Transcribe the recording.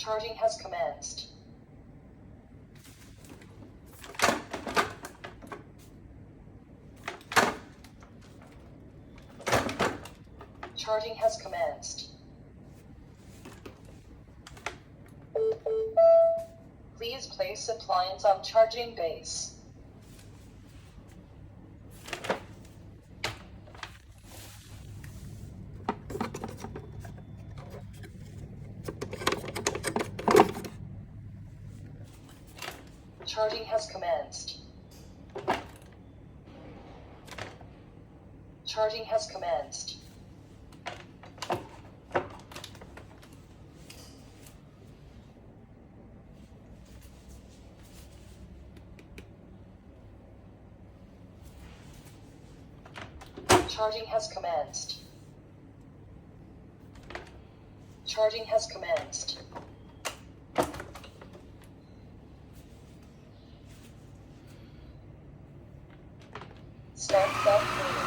Charging has commenced. Charging has commenced. Please place appliance on charging base. Charging has commenced. Charging has commenced. Charging has commenced. Charging has commenced. Start self-cleaning.